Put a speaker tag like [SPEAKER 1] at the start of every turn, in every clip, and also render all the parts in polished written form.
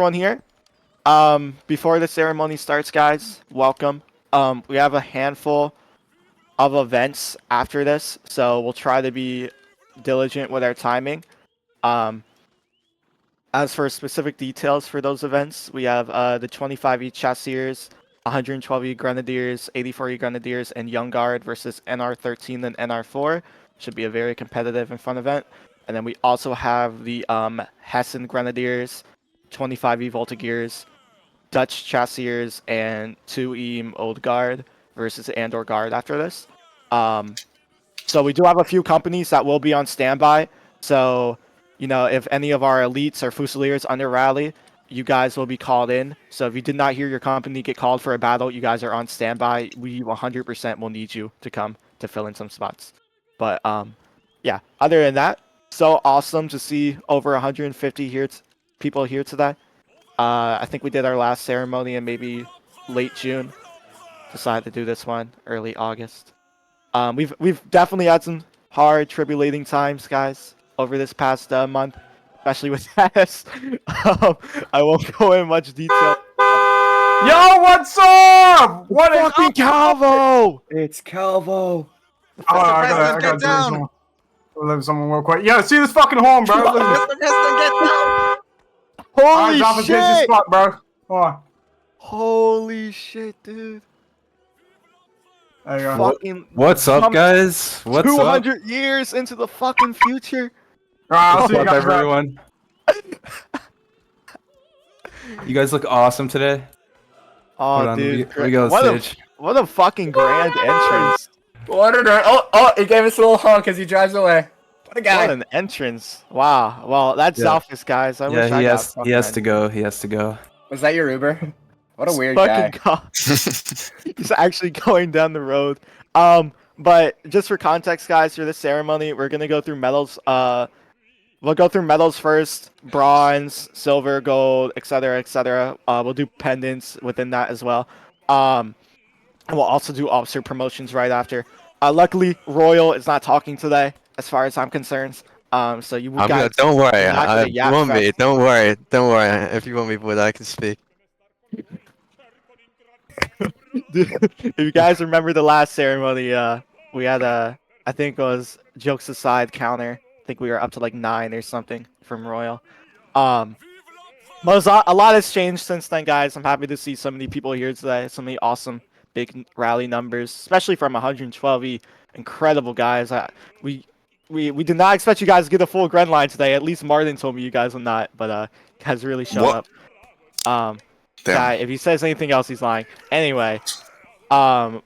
[SPEAKER 1] everyone here. Before the ceremony starts, guys, welcome. We have a handful of events after this, so we'll try to be diligent with our timing. Um, as for specific details for those events, we have the 25E Chasseurs, 112E Grenadiers, 84E Grenadiers, and Young Guard versus NR13 and NR4. Should be a very competitive and fun event. And then we also have the Hessen Grenadiers, 25E Voltigeurs, Dutch Chasseurs, and 2E Old Guard versus Andor Guard after this. So we do have a few companies that will be on standby. So, you know, if any of our elites or fusiliers under rally, you guys will be called in. So if you did not hear your company get called for a battle, you guys are on standby. We 100% will need you to come to fill in some spots. But yeah, other than that, so awesome to see over 150 people here today. I think we did our last ceremony in maybe late June. Decided to do this one early August. We've definitely had some hard, tribulating times, guys, over this past month, especially with this. I won't go in much detail.
[SPEAKER 2] Yo, what's up? What is
[SPEAKER 1] Fucking Calvo!
[SPEAKER 3] It's Calvo.
[SPEAKER 2] I gotta do this one. Leave someone real quick. Yo, see this fucking horn, bro.
[SPEAKER 1] Holy
[SPEAKER 2] Right,
[SPEAKER 1] shit!
[SPEAKER 2] spot, bro. Hold on.
[SPEAKER 1] Holy shit, dude!
[SPEAKER 2] There you go.
[SPEAKER 1] Fucking
[SPEAKER 4] What's up, guys? What's
[SPEAKER 1] 200 years into the fucking future.
[SPEAKER 2] Alright, I'll see you
[SPEAKER 4] up,
[SPEAKER 2] guys later.
[SPEAKER 4] everyone? You guys look awesome today.
[SPEAKER 1] Oh,
[SPEAKER 4] Hold on,
[SPEAKER 1] dude!
[SPEAKER 4] let me go
[SPEAKER 1] what
[SPEAKER 4] on stage.
[SPEAKER 1] what a fucking grand entrance!
[SPEAKER 3] What are there? Oh, he gave us a little honk as he drives away. What a guy.
[SPEAKER 1] What an entrance! Wow. Well, that's
[SPEAKER 4] Yeah.
[SPEAKER 1] Zalphus, guys. I
[SPEAKER 4] Yeah,
[SPEAKER 1] wish I got
[SPEAKER 4] he has to go. He has to go.
[SPEAKER 3] Was that your Uber? What a weird guy.
[SPEAKER 1] He's actually going down the road. But just for context, guys, for this ceremony, we're gonna go through medals. We'll go through medals first: bronze, silver, gold, etc., etc. We'll do pendants within that as well. And we'll also do officer promotions right after. Luckily, Royal is not talking today, as far as I'm concerned. So you guys,
[SPEAKER 5] don't worry.
[SPEAKER 1] not gonna
[SPEAKER 5] You
[SPEAKER 1] yap
[SPEAKER 5] want me?
[SPEAKER 1] fest.
[SPEAKER 5] Don't worry. Don't worry. If you want me, boy, I can speak.
[SPEAKER 1] Dude, if you guys remember the last ceremony, we had a, I think it was jokes aside counter. I think we were up to like 9 or something from Royal. But a lot has changed since then, guys. I'm happy to see so many people here today. So many awesome big rally numbers, especially from 112E. Incredible, guys. We did not expect you guys to get a full Gren line today. At least Martin told me you guys would not, but guys really showed up. Guy, if he says anything else, he's lying. Anyway,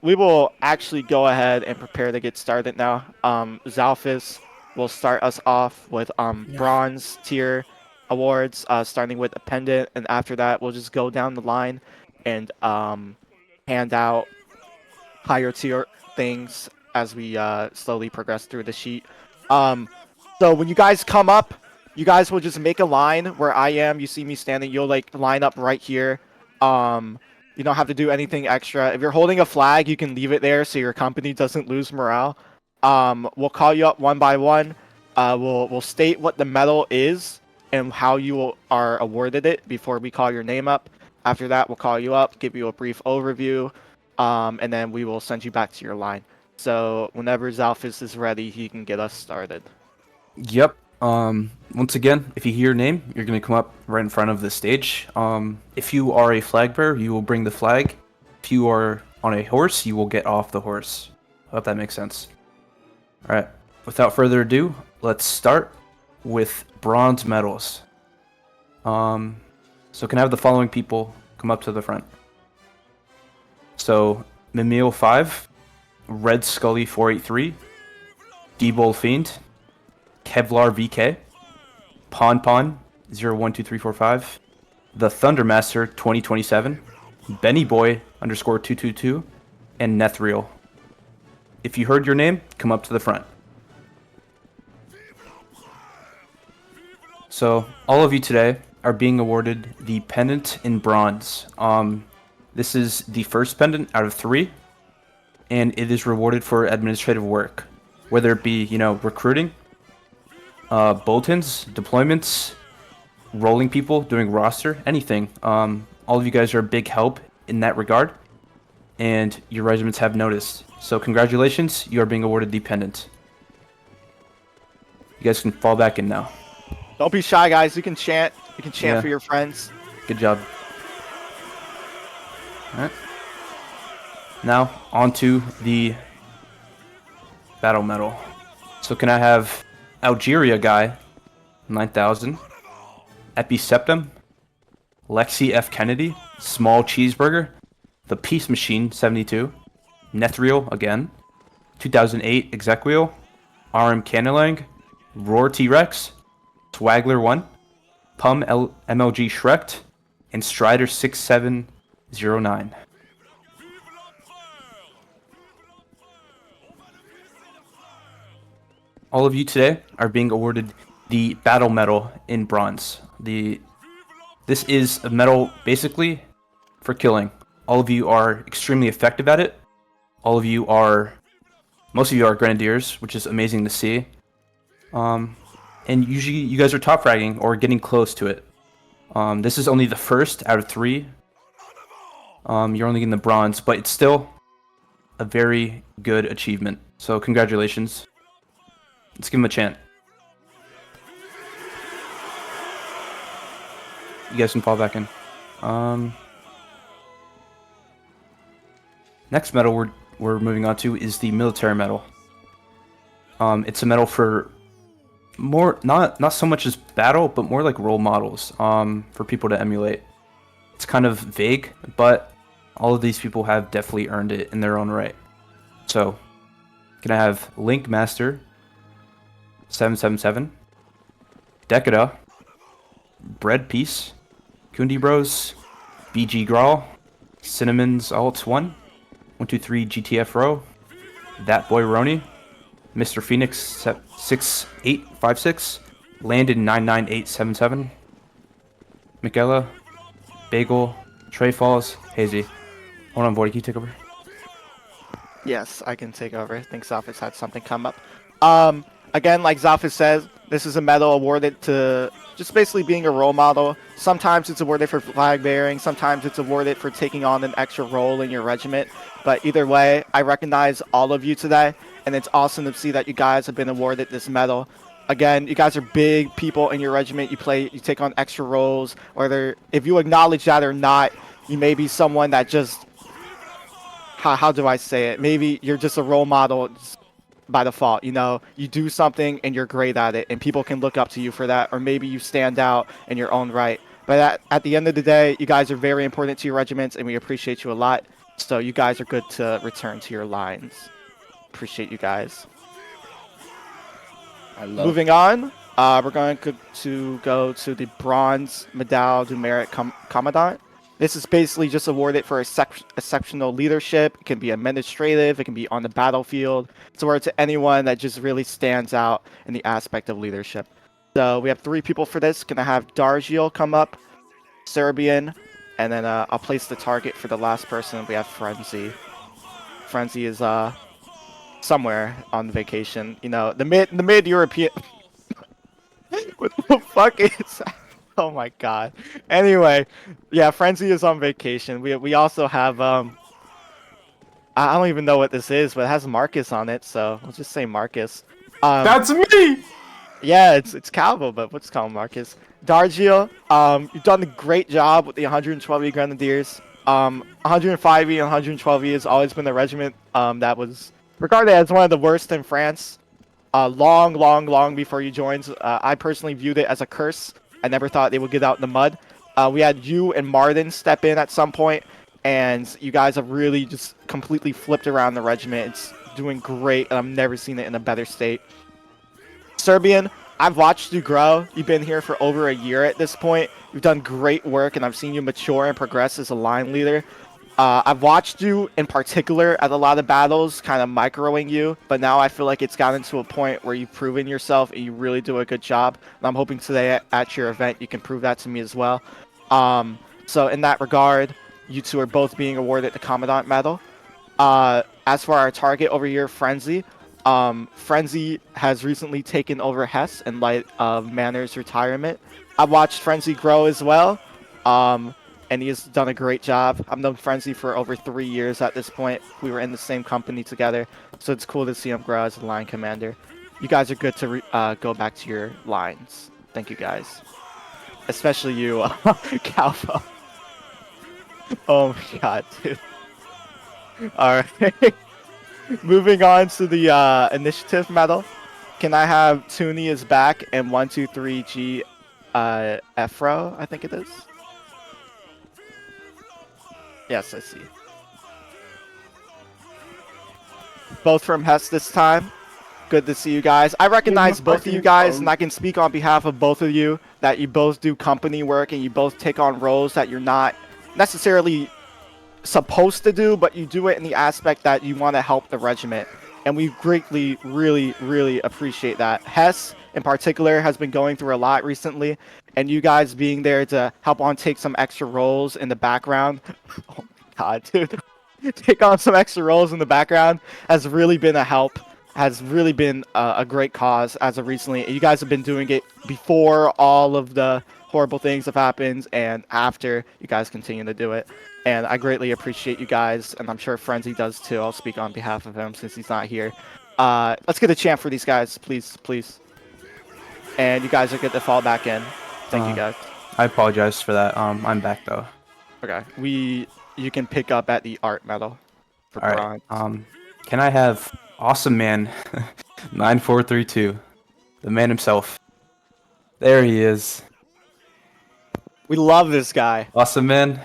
[SPEAKER 1] we will actually go ahead and prepare to get started now. Zalphus will start us off with bronze tier awards, starting with a pendant, and after that, we'll just go down the line and hand out higher tier things as we slowly progress through the sheet. So when you guys come up, you guys will just make a line where I am. You see me standing, you'll like line up right here. You don't have to do anything extra. If you're holding a flag, you can leave it there so your company doesn't lose morale. We'll call you up one by one. We'll state what the medal is and how you are awarded it before we call your name up. After that, we'll call you up, give you a brief overview, and then we will send you back to your line. So whenever Zalphus is ready, he can get us started.
[SPEAKER 4] Yep. Once again, if you hear your name, you're gonna come up right in front of the stage. If you are a flag bearer, you will bring the flag. If you are on a horse, you will get off the horse. Hope that makes sense. All right. Without further ado, let's start with bronze medals. So can I have the following people come up to the front? So Mimeo 5, Red Scully 483, D-Bowl Fiend, Kevlar VK, Pon Pon 012345, The Thundermaster 2027, Benny Boy _222, and Nethriel. If you heard your name, come up to the front. So all of you today are being awarded the pendant in bronze. This is the first pendant out of 3, and it is rewarded for administrative work, whether it be, recruiting, bulletins, deployments, rolling people, doing roster, anything. All of you guys are a big help in that regard, and your regiments have noticed. So congratulations, you are being awarded dependent. You guys can fall back in now.
[SPEAKER 1] Don't be shy, guys. You can chant. You can chant
[SPEAKER 4] Yeah.
[SPEAKER 1] for your friends.
[SPEAKER 4] Good job. Alright. Now, on to the battle medal. So can I have Algeria guy, 9,000. Episeptum, Lexi F. Kennedy, Small Cheeseburger, The Peace Machine, 72. Nethriel again, 2008 Exequiel, RM Canelang, Roar T-Rex, Swaggler 1, Pum MLG Shrekt, and Strider 6709. All of you today are being awarded the battle medal in bronze. This is a medal basically for killing. All of you are extremely effective at it. Most of you are grenadiers, which is amazing to see. And usually you guys are top fragging or getting close to it. This is only the first out of 3. You're only getting the bronze, but it's still a very good achievement. So congratulations. Let's give him a chant. You guys can fall back in. Next medal we're moving on to is the military medal. It's a medal for more not so much as battle, but more like role models for people to emulate. It's kind of vague, but all of these people have definitely earned it in their own right. So, can I have Link Master 777, Decada, Bread Piece, Kundi Bros, BG Grawl, Cinnamon's Alt 1, 123 GTF Row, That Boy Roni, Mr. Phoenix 6856, Landon 99877, Michaela, Bagel, Trey Falls, Hazy. Hold on, Void, can you take over?
[SPEAKER 1] Yes, I can take over. I think Zafis had something come up. Again, like Zafis says, this is a medal awarded to just basically being a role model. Sometimes it's awarded for flag bearing. Sometimes it's awarded for taking on an extra role in your regiment. But either way, I recognize all of you today, and it's awesome to see that you guys have been awarded this medal. Again, you guys are big people in your regiment. You take on extra roles. Whether if you acknowledge that or not, you may be someone that just how do I say it? Maybe you're just a role model by default. You know, you do something and you're great at it, and people can look up to you for that. Or maybe you stand out in your own right. But at the end of the day, you guys are very important to your regiments, and we appreciate you a lot. So you guys are good to return to your lines. Appreciate you guys. Moving on, we're going to go to the Bronze Medal du Merit Commandant. This is basically just awarded for exceptional leadership. It can be administrative. It can be on the battlefield. It's awarded to anyone that just really stands out in the aspect of leadership. So we have 3 people for this. Can I have Dargiel come up, Serbian, and then I'll place the target for the last person. We have Frenzy. Frenzy is somewhere on vacation. You know, the mid European. What the fuck is that? Oh my god. Anyway, yeah, Frenzy is on vacation. We also have I don't even know what this is, but it has Marcus on it, so we'll just say Marcus.
[SPEAKER 2] That's me.
[SPEAKER 1] Yeah, it's Calvo, but we'll just call him Marcus. Dargiel, you've done a great job with the 112E Grenadiers. 105E and 112E has always been the regiment that was regarded as one of the worst in France. Long before you joined. I personally viewed it as a curse. I never thought they would get out in the mud. We had you and Martin step in at some point, and you guys have really just completely flipped around the regiment. It's doing great, and I've never seen it in a better state. Serbian, I've watched you grow. You've been here for over a year at this point. You've done great work, and I've seen you mature and progress as a line leader. I've watched you in particular at a lot of battles, kind of microing you, but now I feel like it's gotten to a point where you've proven yourself and you really do a good job. And I'm hoping today at your event you can prove that to me as well. So in that regard, you two are both being awarded the Commandant Medal. As for our target over here, Frenzy, Frenzy has recently taken over Hess in light of Manor's retirement. I've watched Frenzy grow as well, and he has done a great job. I've known Frenzy for over 3 years at this point. We were in the same company together, so it's cool to see him grow as a line commander. You guys are good to go back to your lines. Thank you guys, especially you, Calvo. Oh my god, dude. All right. Moving on to the initiative medal. Can I have Toonie is back and 123G Efro, I think it is. Yes, I see. Both from Hess this time. Good to see you guys. I recognize both of you guys, and I can speak on behalf of both of you that you both do company work and you both take on roles that you're not necessarily supposed to do, but you do it in the aspect that you want to help the regiment. And we greatly, really appreciate that. Hess, in particular, has been going through a lot recently, and you guys being there to help on take some extra roles in the background. Oh my god, dude. Take on some extra roles in the background has really been a help. Has really been a great cause as of recently. You guys have been doing it before all of the horrible things have happened, and after you guys continue to do it. And I greatly appreciate you guys, and I'm sure Frenzy does too. I'll speak on behalf of him since he's not here. Let's get a chant for these guys, please, please. And you guys are good to fall back in. Thank you guys.
[SPEAKER 4] I apologize for that. I'm back though.
[SPEAKER 1] Okay, you can pick up at the art medal for bronze.
[SPEAKER 4] Can I have Awesome Man 9432, the man himself? There he is.
[SPEAKER 1] We love this guy.
[SPEAKER 4] Awesome Man,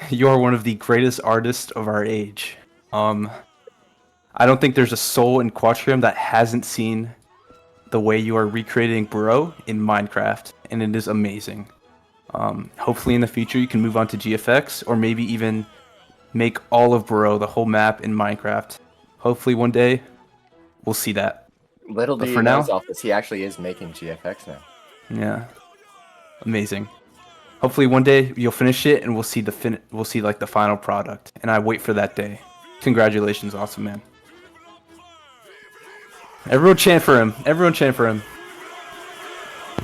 [SPEAKER 4] you are one of the greatest artists of our age. I don't think there's a soul in Quatrium that hasn't seen the way you are recreating Burrow in Minecraft, and it is amazing. Hopefully in the future you can move on to GFX, or maybe even make all of Burrow, the whole map, in Minecraft. Hopefully one day we'll see that.
[SPEAKER 3] Little
[SPEAKER 4] But
[SPEAKER 3] do
[SPEAKER 4] for
[SPEAKER 3] you
[SPEAKER 4] now,
[SPEAKER 3] know, Zelphus, he actually is making GFX now.
[SPEAKER 4] yeah, amazing. Hopefully one day you'll finish it and we'll see like the final product. And I wait for that day. Congratulations, Awesome Man. Everyone chant for him. Everyone chant for him.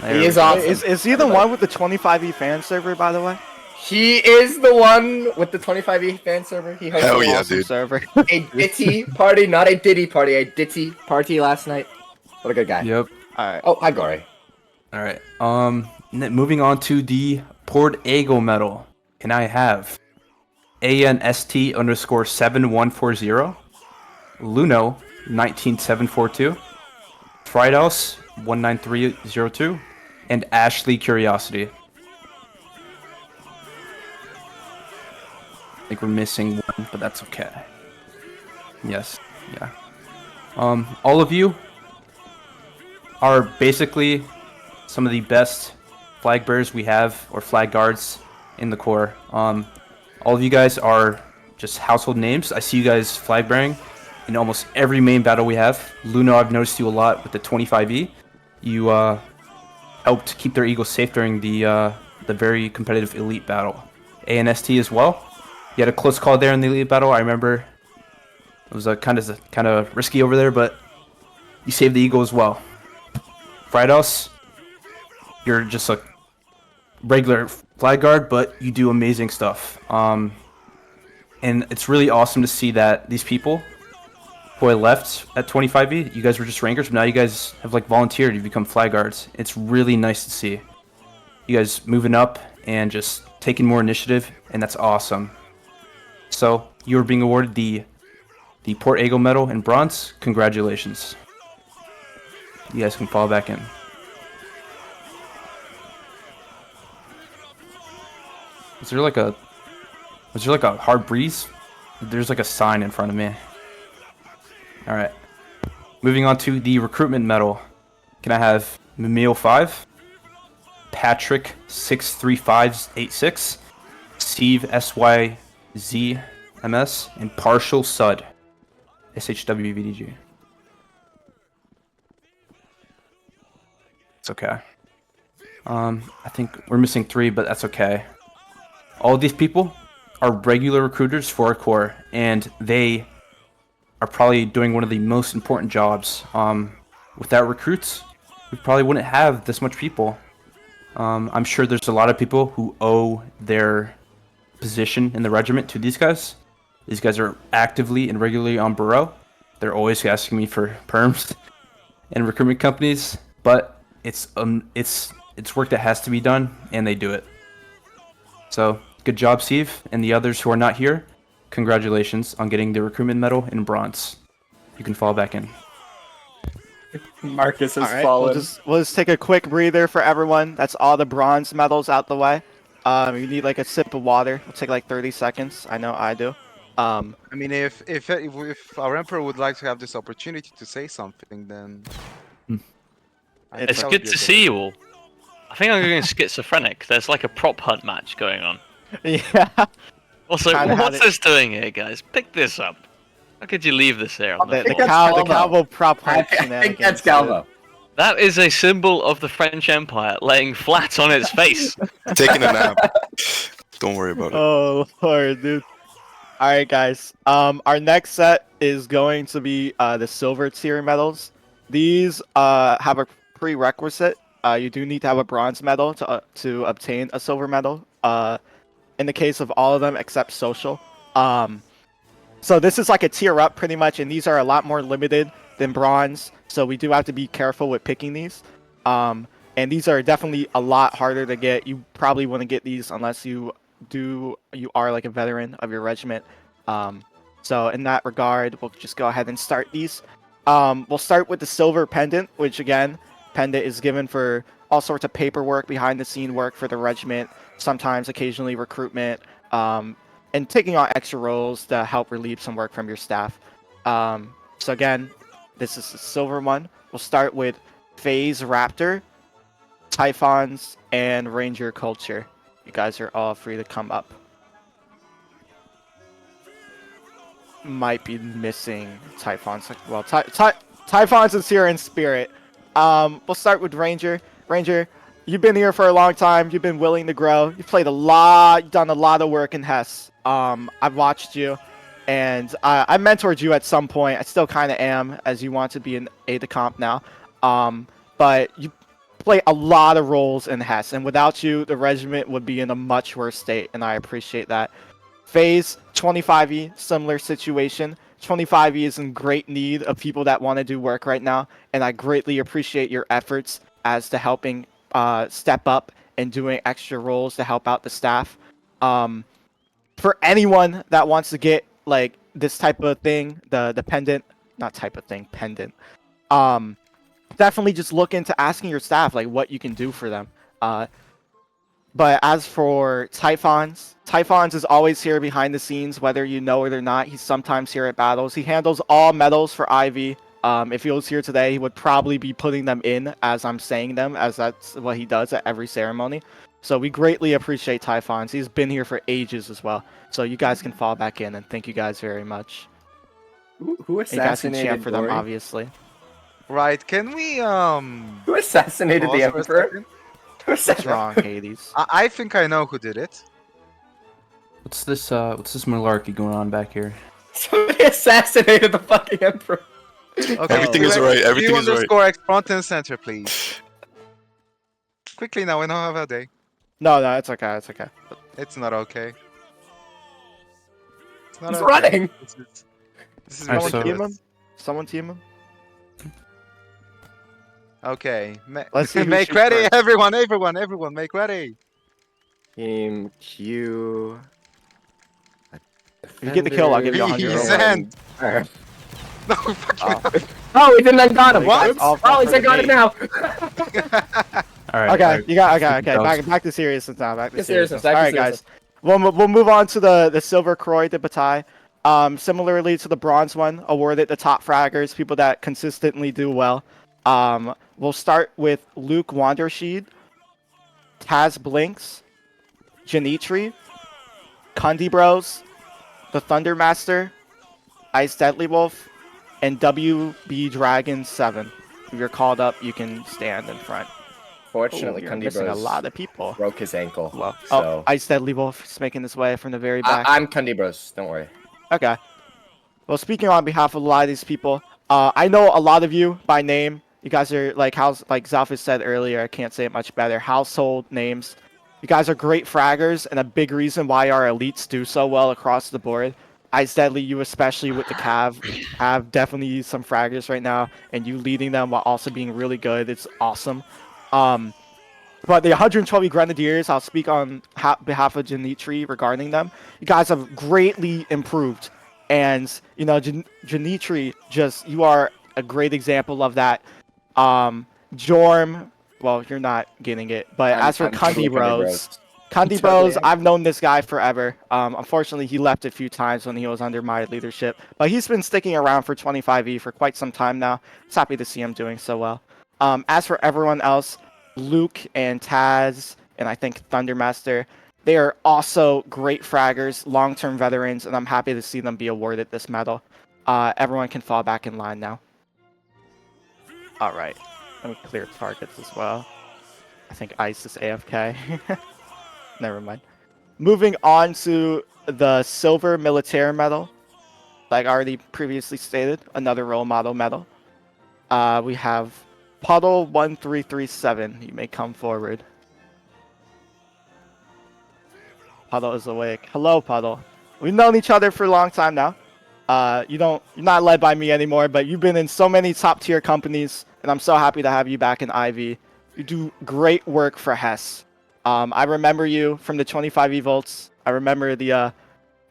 [SPEAKER 3] He is awesome.
[SPEAKER 1] Is he the one with the 25E fan server, by the way?
[SPEAKER 3] He is the one with the 25E fan server. He hosted
[SPEAKER 5] Hell
[SPEAKER 3] an
[SPEAKER 5] yeah,
[SPEAKER 3] awesome
[SPEAKER 5] dude.
[SPEAKER 1] server.
[SPEAKER 3] a Ditty party, not a Diddy party, a Ditty party last night. What a good guy.
[SPEAKER 4] Yep.
[SPEAKER 1] Alright.
[SPEAKER 3] Oh, hi, Gory.
[SPEAKER 4] All right. Moving on to the Port Ego medal. Can I have ANST_7140, Luno 19742, Friedhouse 19302, and Ashley Curiosity? I think we're missing one, but that's okay. Yes. Yeah. All of you are basically some of the best flag bearers we have, or flag guards, in the Corps. All of you guys are just household names. I see you guys flag bearing in almost every main battle we have. Luno, I've noticed you a lot with the 25E. You helped keep their eagles safe during the very competitive elite battle. ANST as well. You had a close call there in the elite battle. I remember it was kind of risky over there, but you saved the eagle as well. Friedhouse, you're just a regular flag guard, but you do amazing stuff. And it's really awesome to see that these people who I left at 25E, you guys were just rankers, but now you guys have like volunteered to become flag guards. It's really nice to see you guys moving up and just taking more initiative, and that's awesome. So you are being awarded the Port Ego medal in bronze. Congratulations. You guys can fall back in. Was there like a hard breeze? There's like a sign in front of me. All right. Moving on to the recruitment medal. Can I have Mimeo 5, Patrick 63586, Steve SYZMS, and Partial Sud SHWVDG? It's okay. I think we're missing 3, but that's okay. All of these people are regular recruiters for our Corps, and they are probably doing one of the most important jobs. Without recruits, we probably wouldn't have this much people. I'm sure there's a lot of people who owe their position in the regiment to these guys. These guys are actively and regularly on Burrow. They're always asking me for perms and recruitment companies, but it's work that has to be done, and they do it. So good job, Steve, and the others who are not here. Congratulations on getting the recruitment medal in bronze. You can fall back in.
[SPEAKER 3] Marcus has
[SPEAKER 1] All right,
[SPEAKER 3] fallen.
[SPEAKER 1] we'll just take a quick breather for everyone. That's all the bronze medals out the way. You need like a sip of water. It'll take like 30 seconds. I know I do.
[SPEAKER 6] I mean, if our emperor would like to have this opportunity to say something, then I think
[SPEAKER 7] It's
[SPEAKER 6] that would
[SPEAKER 7] good
[SPEAKER 6] be a
[SPEAKER 7] to see you all. I think I'm going schizophrenic. There's like a prop hunt match going on.
[SPEAKER 1] Yeah.
[SPEAKER 7] Also,
[SPEAKER 1] Kinda had
[SPEAKER 7] what's
[SPEAKER 1] it.
[SPEAKER 7] this doing here, guys? Pick this up. How could you leave this here on the
[SPEAKER 1] The
[SPEAKER 7] floor?
[SPEAKER 1] Calvo prop
[SPEAKER 3] I
[SPEAKER 1] hunt
[SPEAKER 3] think
[SPEAKER 1] shenanigans.
[SPEAKER 3] that's Galvo.
[SPEAKER 7] That is a symbol of the French Empire laying flat on its face.
[SPEAKER 8] Taking a nap. Don't worry about it.
[SPEAKER 1] Oh lord, dude. All right, guys. Our next set is going to be the silver tier medals. These have a prerequisite. You do need to have a bronze medal to obtain a silver medal. In the case of all of them except social. So this is like a tier up pretty much, and these are a lot more limited than bronze. So we do have to be careful with picking these. And these are definitely a lot harder to get. You probably wouldn't get these unless you are like a veteran of your regiment. So in that regard, we'll just go ahead and start these. We'll start with the silver pendant, which again, pendant is given for all sorts of paperwork, behind the scene work for the regiment, sometimes occasionally recruitment, and taking on extra roles to help relieve some work from your staff. So again, this is the silver one. We'll start with Phase Raptor, Typhons, and Ranger Culture. You guys are all free to come up. Might be missing Typhons. Well, Typhons is here in spirit. We'll start with Ranger. Ranger, you've been here for a long time. You've been willing to grow. You've played a lot. You've done a lot of work in Hess. I've watched you, and I mentored you at some point. I still kind of am, as you want to be an aide-de-camp now. But you play a lot of roles in Hess, and without you, the regiment would be in a much worse state, and I appreciate that. Phase 25E, similar situation. 25E is in great need of people that want to do work right now, and I greatly appreciate your efforts as to helping step up and doing extra roles to help out the staff. For anyone that wants to get like this type of thing, the pendant, not type of thing, pendant, definitely just look into asking your staff like what you can do for them. But as for Typhons, Typhons is always here behind the scenes, whether you know it or not. He's sometimes here at battles. He handles all medals for IV. If he was here today, he would probably be putting them in as I'm saying them, as that's what he does at every ceremony. So we greatly appreciate Typhons. He's been here for ages as well. So you guys can fall back in, and thank you guys very much.
[SPEAKER 3] Who
[SPEAKER 1] And you guys can
[SPEAKER 3] assassinated
[SPEAKER 1] chant for them,
[SPEAKER 3] Dory?
[SPEAKER 1] obviously.
[SPEAKER 6] Right? Can we
[SPEAKER 3] Who assassinated
[SPEAKER 6] pause
[SPEAKER 3] the
[SPEAKER 6] for a
[SPEAKER 3] emperor?
[SPEAKER 6] second?
[SPEAKER 1] What's wrong, Hades?
[SPEAKER 6] I think I know who did it.
[SPEAKER 4] What's this malarkey going on back here?
[SPEAKER 3] Somebody assassinated the fucking emperor.
[SPEAKER 6] Okay.
[SPEAKER 8] Everything is right, everything is right.
[SPEAKER 6] underscore X front and center, please. Quickly now, we don't have a day.
[SPEAKER 1] No, it's okay. It's okay.
[SPEAKER 6] It's not okay. It's not
[SPEAKER 3] He's
[SPEAKER 6] okay.
[SPEAKER 3] running.
[SPEAKER 6] This is
[SPEAKER 4] Alright,
[SPEAKER 1] Someone
[SPEAKER 4] so-
[SPEAKER 1] team
[SPEAKER 6] ridiculous.
[SPEAKER 1] him? Someone team him?
[SPEAKER 6] Okay.
[SPEAKER 1] Let's see who
[SPEAKER 6] Make
[SPEAKER 1] shoots
[SPEAKER 6] ready,
[SPEAKER 1] first.
[SPEAKER 6] everyone, make ready.
[SPEAKER 9] Team Q.
[SPEAKER 1] If you get the kill, I'll give you 100
[SPEAKER 6] Please,
[SPEAKER 1] rolls.
[SPEAKER 6] and-
[SPEAKER 9] Alright.
[SPEAKER 6] No, fuck you.
[SPEAKER 3] Oh, he didn't then got him.
[SPEAKER 6] What?
[SPEAKER 3] Oh, he said got it now.
[SPEAKER 4] All right.
[SPEAKER 1] Okay, you got okay.
[SPEAKER 4] That was-
[SPEAKER 1] Back to seriousness now. Back to
[SPEAKER 3] Back to seriousness,
[SPEAKER 1] seriousness.
[SPEAKER 3] back
[SPEAKER 1] All
[SPEAKER 3] to
[SPEAKER 1] right, guys. We'll move on to the silver Croix de Bataille. Similarly to the bronze one, awarded the top fraggers, people that consistently do well. We'll start with Luke Wandersheed, Taz Blinks, Janitri, Kundi Bros, the Thundermaster, Ice Deadly Wolf, and WB Dragon 7. If you're called up, you can stand in front.
[SPEAKER 3] Fortunately,
[SPEAKER 1] You're
[SPEAKER 3] Kundi
[SPEAKER 1] missing
[SPEAKER 3] Bros
[SPEAKER 1] a lot of people.
[SPEAKER 3] broke his ankle.
[SPEAKER 1] Well,
[SPEAKER 3] So
[SPEAKER 1] Ice Deadly Wolf is making his way from the very back.
[SPEAKER 3] I'm Kundi Bros. Don't worry.
[SPEAKER 1] Okay. Well, speaking on behalf of a lot of these people, I know a lot of you by name. You guys are like Zalphus said earlier. I can't say it much better. Household names. You guys are great fraggers, and a big reason why our elites do so well across the board. Ice Deadly, you especially with the Cav, have definitely some fraggers right now, and you leading them while also being really good. It's awesome. But the 120 Grenadiers, I'll speak on behalf of Janitri regarding them. You guys have greatly improved. And, you know, Janitri, you are a great example of that. Jorm, well, you're not getting it. But as for Kundi Bros, I've known this guy forever. Unfortunately, he left a few times when he was under my leadership. But he's been sticking around for 25E for quite some time now. It's happy to see him doing so well. As for everyone else, Luke and Taz, and I think Thundermaster, they are also great fraggers, long-term veterans, and I'm happy to see them be awarded this medal. Everyone can fall back in line now. All right. Let me clear targets as well. I think Ice is AFK. Never mind. Moving on to the Silver Military Medal. Like already previously stated, another role model medal. We have Puddle 1337. You may come forward. Puddle is awake. Hello, Puddle. We've known each other for a long time now. You're not led by me anymore, but you've been in so many top tier companies, and I'm so happy to have you back in IV. You do great work for Hess. I remember you from the 25 volts. I remember the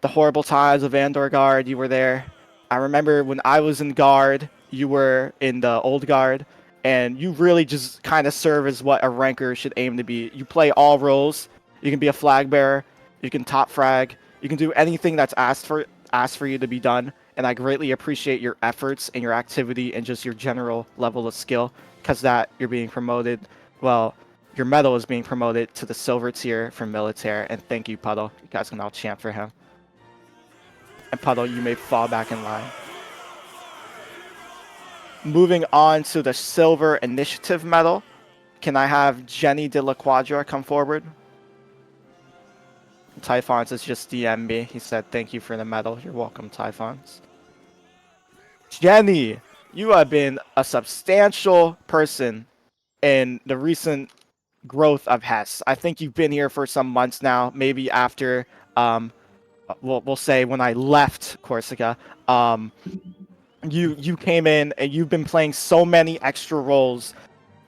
[SPEAKER 1] horrible times of Andor Guard. You were there. I remember when I was in Guard, you were in the old Guard, and you really just kind of serve as what a ranker should aim to be. You play all roles. You can be a flag bearer. You can top frag. You can do anything that's asked for you to be done, and I greatly appreciate your efforts and your activity and just your general level of skill, because that you're being promoted. Well, your medal is being promoted to the silver tier for military, and thank you, Puddle. You guys can all chant for him. And Puddle, you may fall back in line. Moving on to the Silver Initiative Medal. Can I have Jenny de la Quadra come forward? Typhons has just DM'd me. He said, thank you for the medal. You're welcome, Typhons. Jenny, you have been a substantial person in the recent growth of Hess. I think you've been here for some months now, maybe after, we'll say when I left Corsica. You came in and you've been playing so many extra roles.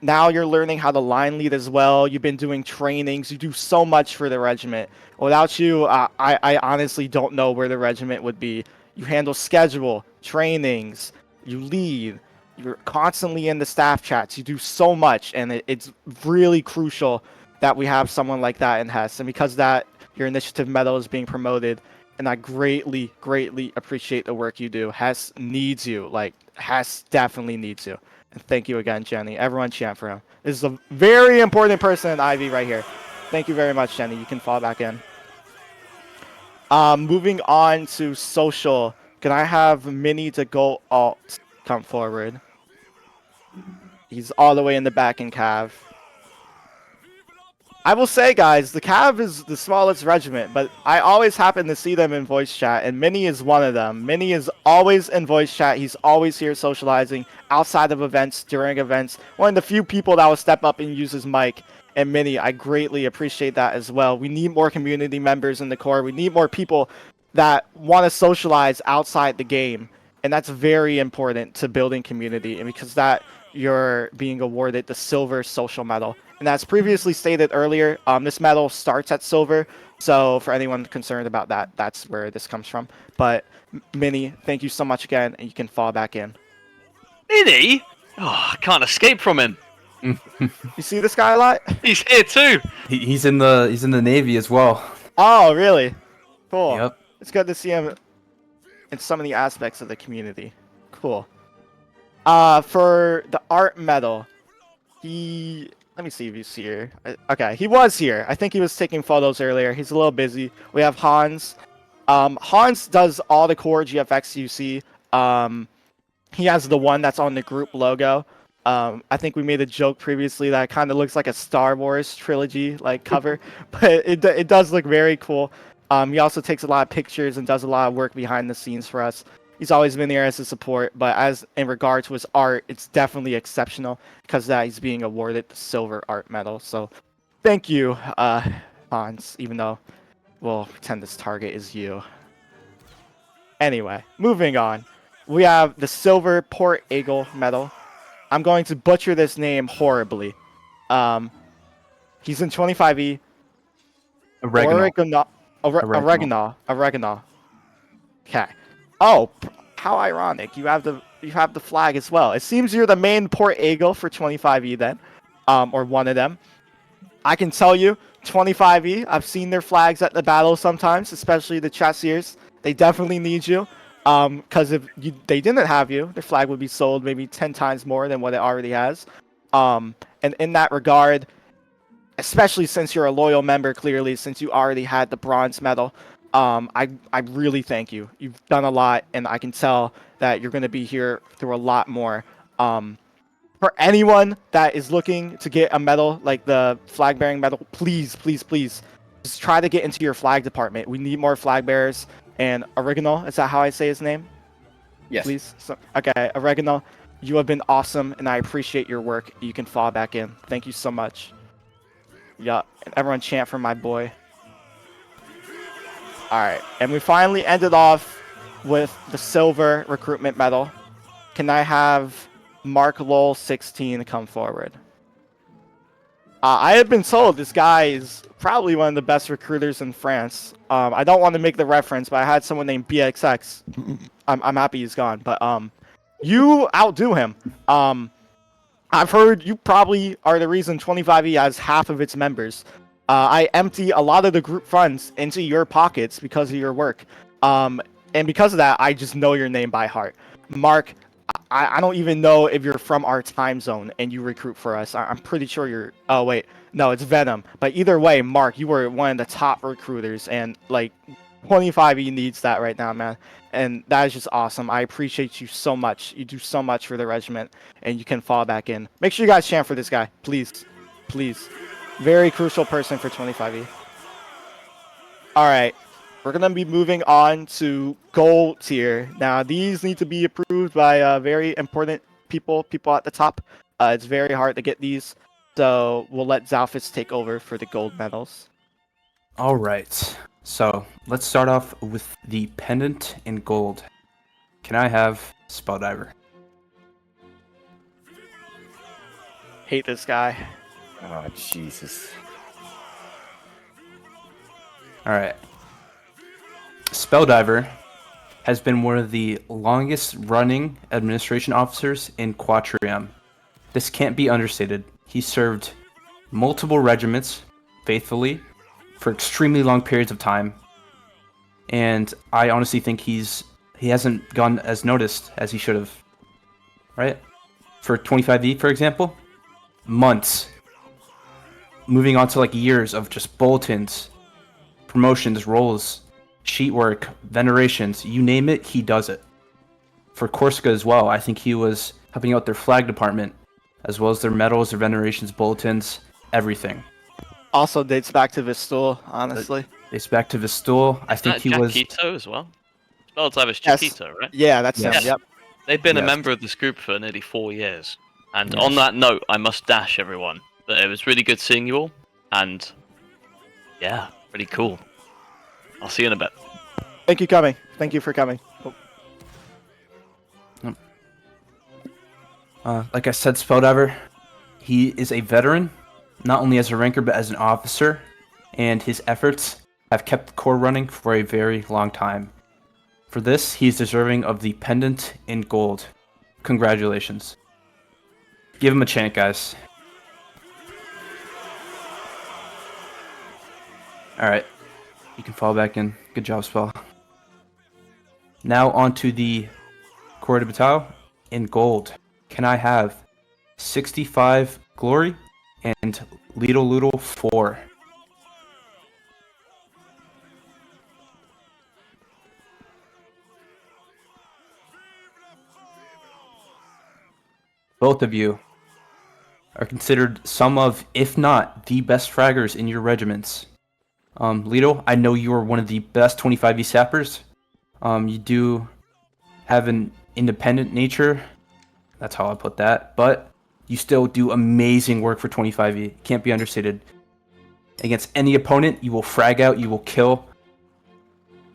[SPEAKER 1] Now you're learning how to line lead as well. You've been doing trainings. You do so much for the regiment. Without you, I honestly don't know where the regiment would be. You handle schedule, trainings, you lead. You're constantly in the staff chats. You do so much, and it's really crucial that we have someone like that in Hess. And because of that, your initiative medal is being promoted, and I greatly, greatly appreciate the work you do. Hess needs you. Like, Hess definitely needs you. And thank you again, Jenny. Everyone chant for him. This is a very important person in IV right here. Thank you very much, Jenny. You can fall back in. Moving on to social. Can I have Mini to go alt come forward? He's all the way in the back in Cav. I will say, guys, the Cav is the smallest regiment, but I always happen to see them in voice chat, and Mini is one of them. Mini is always in voice chat. He's always here socializing outside of events, during events. One of the few people that will step up and use his mic. And Mini, I greatly appreciate that as well. We need more community members in the Corps. We need more people that want to socialize outside the game. And that's very important to building community. And because that, you're being awarded the Silver Social Medal. And as previously stated earlier, this medal starts at silver. So for anyone concerned about that, that's where this comes from. But Mini, thank you so much again, and you can fall back in.
[SPEAKER 7] Mini? Oh, I can't escape from him.
[SPEAKER 1] You see this guy a lot?
[SPEAKER 7] He's here too.
[SPEAKER 4] He's in the Navy as well.
[SPEAKER 1] Oh, really? Cool.
[SPEAKER 4] Yep.
[SPEAKER 1] It's good to see him in so many aspects of the community. Cool. For the art medal, let me see if he's here. Okay, he was here. I think he was taking photos earlier. He's a little busy. We have Hans. Hans does all the core GFX you see. He has the one that's on the group logo. I think we made a joke previously that it kind of looks like a Star Wars trilogy like cover, but it does look very cool. He also takes a lot of pictures and does a lot of work behind the scenes for us. He's always been there as a support, but as in regard to his art, it's definitely exceptional because of that he's being awarded the Silver Art Medal. So thank you, Hans, even though we'll pretend this target is you. Anyway, moving on. We have the Silver Port Eagle Medal. I'm going to butcher this name horribly. He's in 25E.
[SPEAKER 4] Oregano.
[SPEAKER 1] Oregano. Okay. Oh, how ironic! You have the flag as well. It seems you're the main Port Eagle for 25E then, or one of them. I can tell you, 25E. I've seen their flags at the battle sometimes, especially the chasseurs. They definitely need you. Because if they didn't have you, their flag would be sold maybe 10 times more than what it already has. And in that regard, especially since you're a loyal member, clearly, since you already had the bronze medal, I really thank you. You've done a lot, and I can tell that you're going to be here through a lot more. For anyone that is looking to get a medal, like the flag bearing medal, please, please, please, just try to get into your flag department. We need more flag bearers. And Oregano, is that how I say his name?
[SPEAKER 3] Yes.
[SPEAKER 1] Please. Okay, Oregano, you have been awesome, and I appreciate your work. You can fall back in. Thank you so much. Yeah, everyone chant for my boy. Alright, and we finally ended off with the Silver Recruitment Medal. Can I have Mark Lowell 16 come forward? I have been told this guy is probably one of the best recruiters in France. I don't want to make the reference, but I had someone named BXX. I'm happy he's gone, but you outdo him. I've heard you probably are the reason 25E has half of its members. I empty a lot of the group funds into your pockets because of your work. And because of that, I just know your name by heart. Mark, I don't even know if you're from our time zone and you recruit for us. I'm pretty sure you're... Oh, wait. No, it's Venom. But either way, Mark, you were one of the top recruiters. And, like, 25E needs that right now, man. And that is just awesome. I appreciate you so much. You do so much for the regiment. And you can fall back in. Make sure you guys chant for this guy. Please. Please. Very crucial person for 25E. Alright. We're going to be moving on to gold tier. Now, these need to be approved by very important people at the top. It's very hard to get these, so we'll let Zalphus take over for the gold medals.
[SPEAKER 4] All right. So let's start off with the pendant in gold. Can I have Spelldiver?
[SPEAKER 1] Hate this guy.
[SPEAKER 3] Oh, Jesus.
[SPEAKER 4] All right. Spelldiver has been one of the longest running administration officers in Quatrium. This can't be understated. He served multiple regiments faithfully for extremely long periods of time. And I honestly think he hasn't gone as noticed as he should have. Right? For 25E, for example, months. Moving on to like years of just bulletins, promotions, roles, sheet work, venerations, you name it, he does it. For Corsica as well, I think he was helping out their flag department, as well as their medals, their venerations, bulletins, everything.
[SPEAKER 1] Also dates back to Vistul, honestly.
[SPEAKER 4] Dates back to Vistul. I think he was...
[SPEAKER 7] Chiquito as well? Spelldiver's
[SPEAKER 1] Yes.
[SPEAKER 7] Chiquito, right?
[SPEAKER 1] Yeah, that's
[SPEAKER 4] Yes.
[SPEAKER 1] him. Yep.
[SPEAKER 7] They've been a
[SPEAKER 4] Yes.
[SPEAKER 7] member of this group for nearly 4 years. And
[SPEAKER 4] Yes.
[SPEAKER 7] on that note, I must dash everyone that it was really good seeing you all. And yeah, pretty cool. I'll see you in a bit.
[SPEAKER 1] Thank you coming. Thank you for coming.
[SPEAKER 4] Like I said, Spelldiver, he is a veteran, not only as a ranker, but as an officer, and his efforts have kept the Corps running for a very long time. For this, he's deserving of the pendant in gold. Congratulations. Give him a chant, guys. Alright, you can fall back in. Good job, Spell. Now on to the Corps de Bataille in gold. Can I have 65 Glory and Liddle 4? Both of you are considered some of, if not, the best fraggers in your regiments. Lido, I know you are one of the best 25E sappers. You do have an independent nature. That's how I put that. But you still do amazing work for 25E. Can't be understated. Against any opponent, you will frag out, you will kill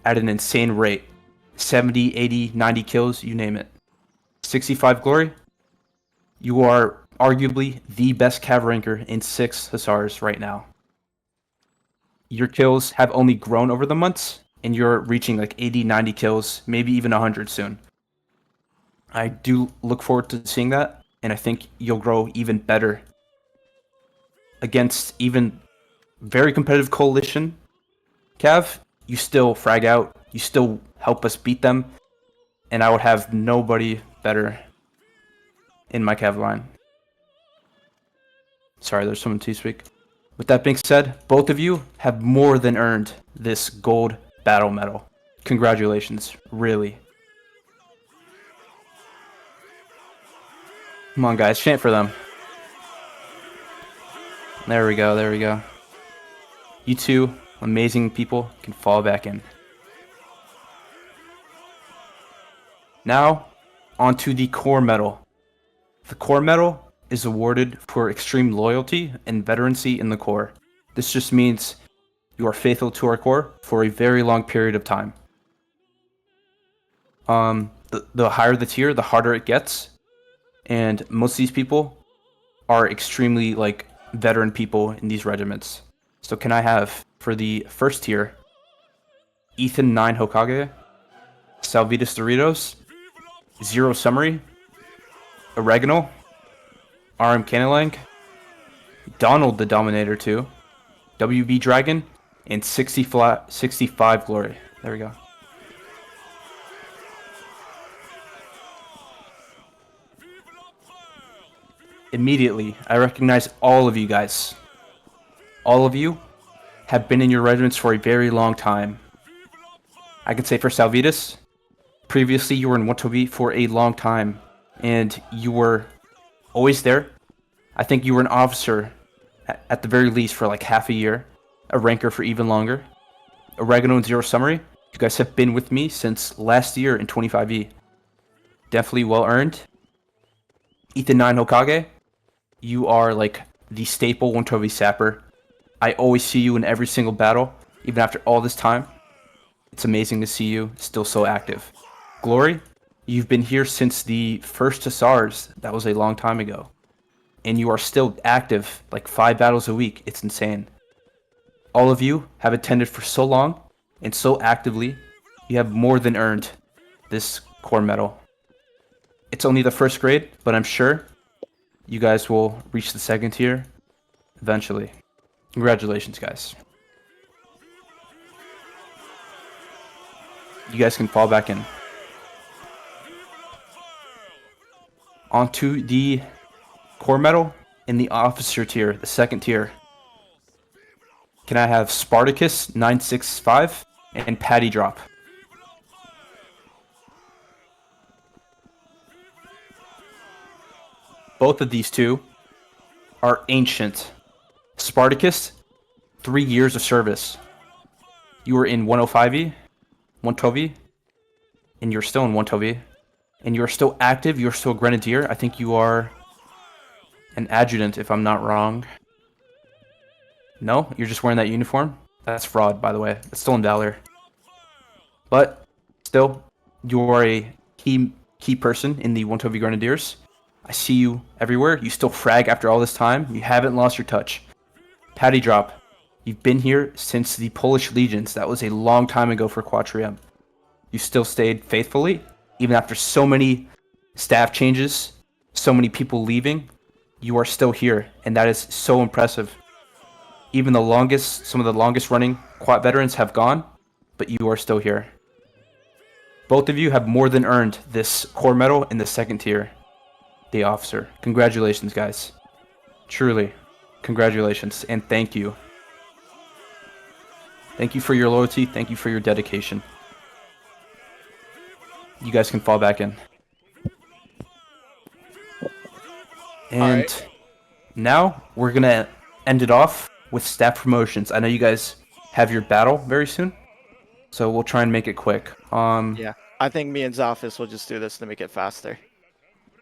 [SPEAKER 4] at an insane rate. 70, 80, 90 kills, you name it. 65 glory. You are arguably the best cav ranker in 6 Hussars right now. Your kills have only grown over the months, and you're reaching like 80, 90 kills, maybe even 100 soon. I do look forward to seeing that, and I think you'll grow even better against even very competitive coalition. Cav, you still frag out, you still help us beat them, and I would have nobody better in my Cav line. Sorry, there's someone to speak. With that being said, both of you have more than earned this gold battle medal. Congratulations, really. Come on, guys, chant for them. There we go, there we go. You two amazing people can fall back in. Now, onto the core medal. The core medal is awarded for extreme loyalty and veterancy in the core. This just means you are faithful to our core for a very long period of time. The higher the tier, the harder it gets, and most of these people are extremely like veteran people in these regiments. So can I have, for the first tier, Ethan 9 Hokage, Salvitas Doritos, Zero Summary, Oregano, RM Canalang, Donald the Dominator 2, WB Dragon, and 65 Glory. There we go. Immediately, I recognize all of you guys. All of you have been in your regiments for a very long time. I can say for Salvitas, previously you were in Watobi for a long time, and you were always there. I think you were an officer at the very least for like half a year, a ranker for even longer. Oregano and Zero Summary, you guys have been with me since last year in 25E. Definitely well earned. Ethan 9 Hokage, you are like the staple 112E sapper. I always see you in every single battle, even after all this time. It's amazing to see you still so active. Glory, you've been here since the first Hussars. That was a long time ago. And you are still active, like 5 battles a week. It's insane. All of you have attended for so long and so actively. You have more than earned this core medal. It's only the first grade, but I'm sure you guys will reach the second tier eventually. Congratulations, guys. You guys can fall back in. Onto the core medal in the officer tier, the second tier. Can I have Spartacus 965 and Patty Drop? Both of these two are ancient. Spartacus, 3 years of service. You were in 105E, 112E, and you're still in 112E. And you're still active, you're still a grenadier. I think you are an adjutant, if I'm not wrong. No? You're just wearing that uniform? That's fraud, by the way. It's still in Valor. But, still, you are a key person in the 112E Grenadiers. I see you everywhere. You still frag after all this time. You haven't lost your touch. Patty Drop. You've been here since the Polish Legions. That was a long time ago for Quatrium. You still stayed faithfully, even after so many staff changes, so many people leaving. You are still here, and that is so impressive. Even some of the longest running Quat veterans have gone, but you are still here. Both of you have more than earned this core medal in the second tier, the officer. Congratulations, guys. Truly, congratulations, and thank you. Thank you for your loyalty. Thank you for your dedication. You guys can fall back in. And now we're going to end it off with staff promotions. I know you guys have your battle very soon, so we'll try and make it quick.
[SPEAKER 1] Yeah. I think me and Zalphys will just do this to make it faster.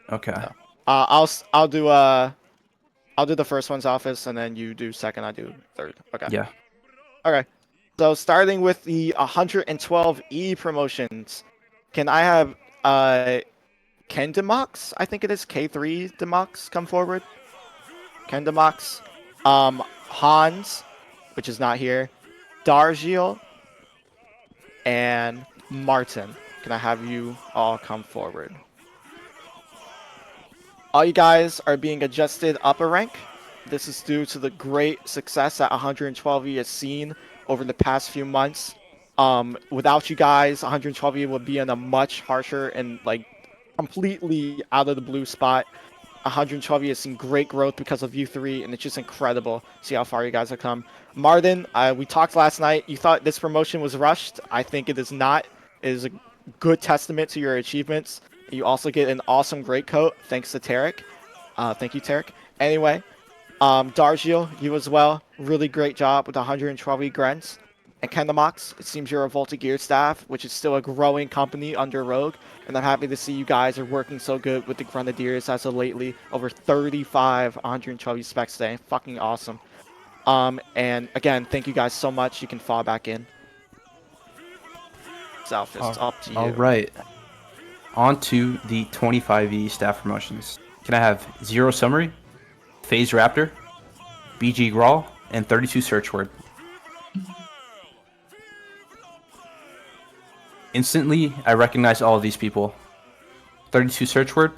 [SPEAKER 4] Okay.
[SPEAKER 1] So, I'll do the first one, Zalphys, and then you do second. I do third. Okay.
[SPEAKER 4] Yeah.
[SPEAKER 1] Okay. So starting with the 112E promotions, can I have Ken Demox? I think it is K3 Demox come forward. Ken Demox, Hans, which is not here, Dargiel, and Martin. Can I have you all come forward? All you guys are being adjusted up a rank. This is due to the great success that 112E has seen over the past few months. Without you guys, 112E would be in a much harsher and like completely out of the blue spot. 112E has seen great growth because of you three, and it's just incredible. See how far you guys have come. Martin, we talked last night. You thought this promotion was rushed. I think it is not. It is a good testament to your achievements. You also get an awesome great coat, thanks to Tarek. Thank you, Tarek. Anyway, Dargiel, you as well. Really great job with 112E grunts. And Kendamox, it seems you're a Volta Gear staff, which is still a growing company under Rogue. And I'm happy to see you guys are working so good with the Grenadiers as of lately. Over 35 112E specs today. Fucking awesome. And again, thank you guys so much. You can fall back in. South is up to you.
[SPEAKER 4] All right. On to the 25E staff promotions. Can I have Zero Summary, Phase Raptor, BG Grawl, and 32 Search Word? Instantly, I recognize all of these people. 32 Search Word,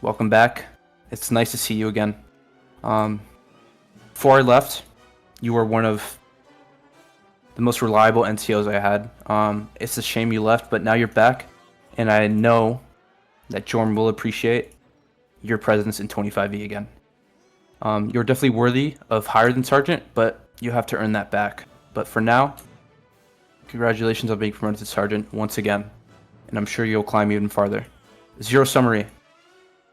[SPEAKER 4] welcome back. It's nice to see you again. Before I left, you were one of the most reliable NCOs I had. It's a shame you left, but now you're back, and I know that Jorm will appreciate your presence in 25E again. You're definitely worthy of higher than Sergeant, but you have to earn that back. But for now, congratulations on being promoted to Sergeant once again, and I'm sure you'll climb even farther. Zero Summary.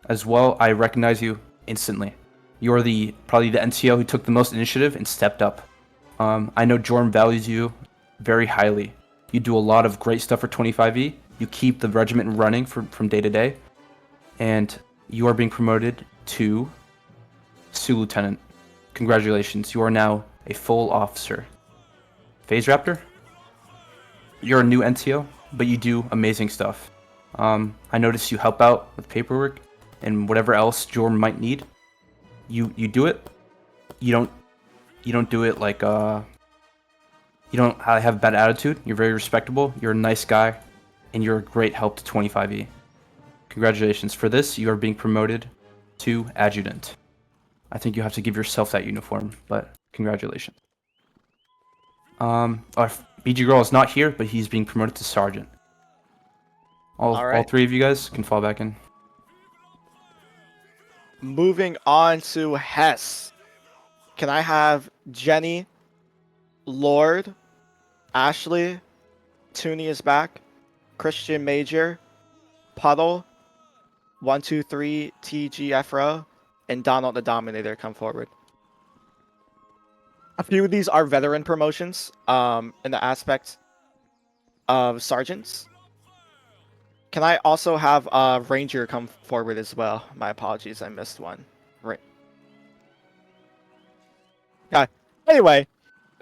[SPEAKER 4] As well, I recognize you instantly. You're probably the NCO who took the most initiative and stepped up. I know Jorm values you very highly. You do a lot of great stuff for 25E. You keep the regiment running from day to day. And you are being promoted to Sue Lieutenant. Congratulations, you are now a full officer. Phase Raptor? You're a new NCO, but you do amazing stuff. I noticed you help out with paperwork and whatever else Jorm might need. You do it. You don't do it like you don't have a bad attitude. You're very respectable. You're a nice guy, and you're a great help to 25E. Congratulations. For this, you are being promoted to Adjutant. I think you have to give yourself that uniform, but congratulations. Our BG Girl is not here, but he's being promoted to Sergeant. All three of you guys can fall back in.
[SPEAKER 1] Moving on to Hess. Can I have Jenny, Lord, Ashley, Tooney is back, Christian Major, Puddle, 123 TGFRO, and Donald the Dominator come forward? A few of these are veteran promotions in the aspect of sergeants. Can I also have Ranger come forward as well? My apologies, I missed one. Right. Yeah. Anyway,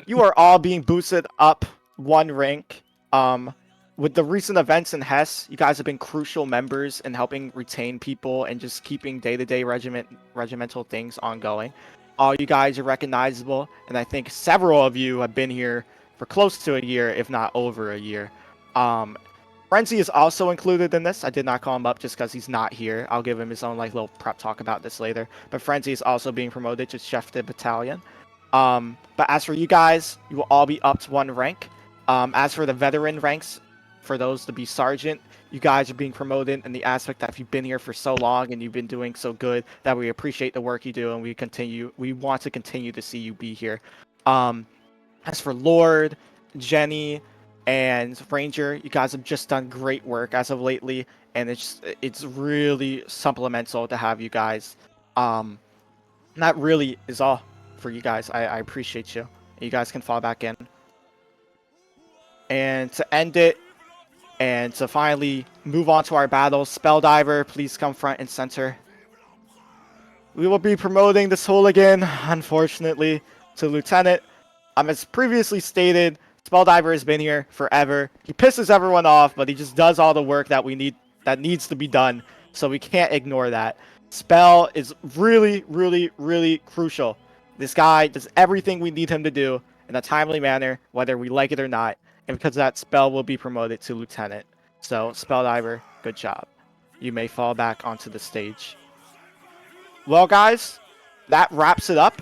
[SPEAKER 1] you are all being boosted up one rank. With the recent events in Hess, you guys have been crucial members in helping retain people and just keeping day-to-day regimental things ongoing. All you guys are recognizable, and I think several of you have been here for close to a year, if not over a year. Frenzy is also included in this. I did not call him up just because he's not here. I'll give him his own little prep talk about this later. But Frenzy is also being promoted to Chef de Battalion. But as for you guys, you will all be up to one rank. As for the veteran ranks, for those to be sergeant, you guys are being promoted in the aspect that if you've been here for so long and you've been doing so good, that we appreciate the work you do and we want to continue to see you be here. As for Lord, Jenny, and Ranger, you guys have just done great work as of lately, and it's really supplemental to have you guys. That really is all for you guys. I appreciate you. You guys can fall back in. And to end it, And to finally move on to our battles, Spelldiver, please come front and center. We will be promoting this hooligan, unfortunately, to Lieutenant. As previously stated, Spelldiver has been here forever. He pisses everyone off, but he just does all the work that needs to be done. So we can't ignore that. Spell is really, really, really crucial. This guy does everything we need him to do in a timely manner, whether we like it or not. And because of that, Spell will be promoted to Lieutenant. So, Spelldiver, good job. You may fall back onto the stage. Well, guys, that wraps it up.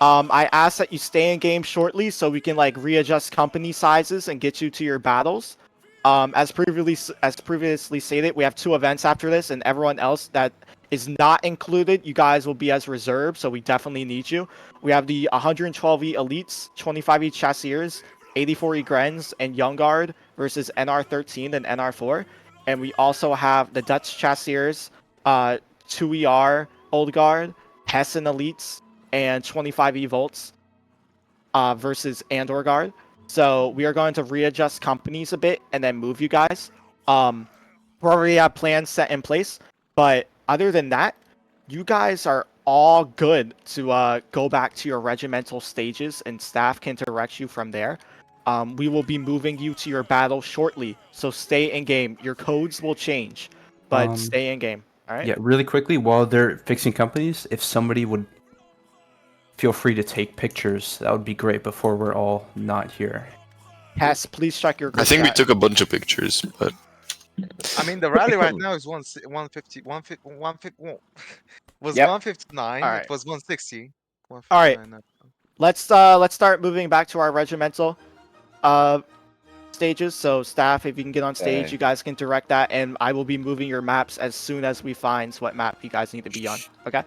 [SPEAKER 1] I ask that you stay in game shortly so we can like readjust company sizes and get you to your battles. As previously stated, we have 2 events after this, and everyone else that is not included, you guys will be as reserve, so we definitely need you. We have the 112E Elites, 25E Chasseurs, 84E Grens, and Young Guard versus NR13 and NR4. And we also have the Dutch Chasseurs, 2ER Old Guard, Hessen Elites, and 25E Volts versus Andor Guard. So we are going to readjust companies a bit and then move you guys. We already have plans set in place, but other than that, you guys are all good to go back to your regimental stages, and staff can direct you from there. We will be moving you to your battle shortly, so stay in game. Your codes will change, but stay in game. All right?
[SPEAKER 4] Yeah, really quickly, while they're fixing companies, if somebody would feel free to take pictures, that would be great before we're all not here.
[SPEAKER 1] Hess, please check your group
[SPEAKER 8] I think we
[SPEAKER 1] chat.
[SPEAKER 8] took a bunch of pictures, but
[SPEAKER 6] I mean, the rally right now is 150, 150, was
[SPEAKER 1] Yep.
[SPEAKER 6] 159.
[SPEAKER 1] All right.
[SPEAKER 6] It was 160.
[SPEAKER 1] All right.
[SPEAKER 6] 159.
[SPEAKER 1] Let's start moving back to our regimental stages. So staff, if you can get on stage, you guys can direct that, and I will be moving your maps as soon as we find what map you guys need to be on. Okay?